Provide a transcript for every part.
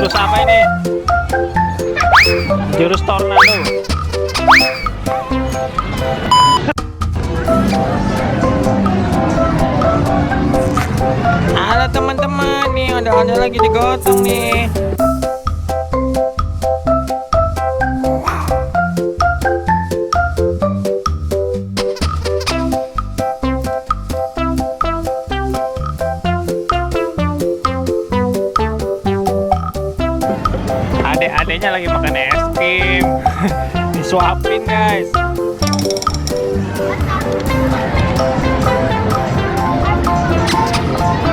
Jurus apa ini? Jurus tornado. Halo teman-teman, nih ada lagi digotong nih. Adek-adeknya lagi makan es krim. Disuapin guys.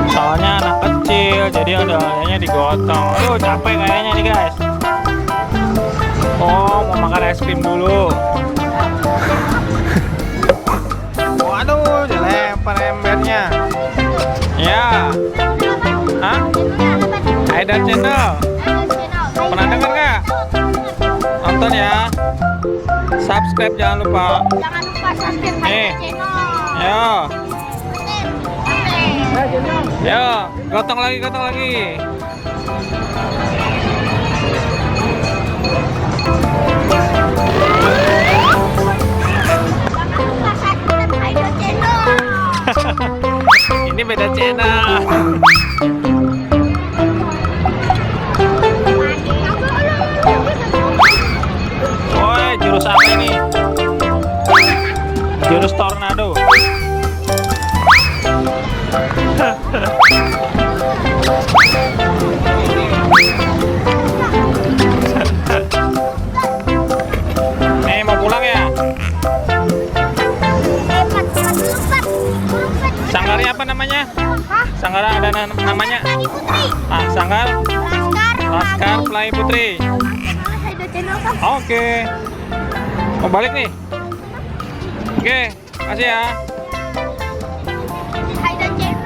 Soalnya anak kecil, jadi adanya digotong. Aduh capek kayaknya nih guys. Oh mau makan es krim dulu. Waduh dilempar embernya. Ya. Hah? Aida Channel. Pernah denger nggak? Nonton ya. Subscribe jangan lupa. Jangan lupa subscribe Aida Channel. Yo, gotong lagi. Jangan lupa subscribe Aida Channel. Ini beda channel. Woi, jurus apa ini? Jurus tornado. Nih mau pulang ya? Sanggarnya apa namanya? Sanggar ada namanya? Ah, Sanggar Laskar Pelangi Putri. Oke. Mau balik nih? Oke, makasih ya. Aida Channel.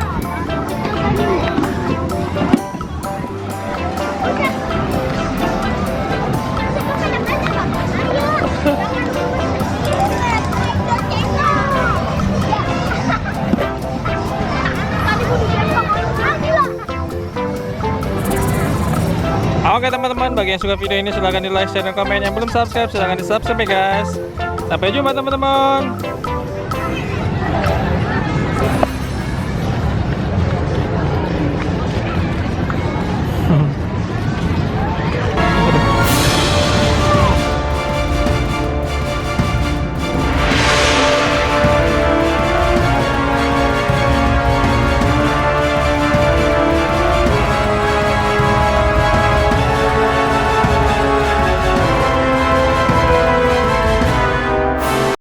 Oke teman-teman, bagi yang suka video ini silahkan di like, share, dan komen. Yang belum subscribe silahkan di subscribe ya guys. Sampai jumpa teman-teman.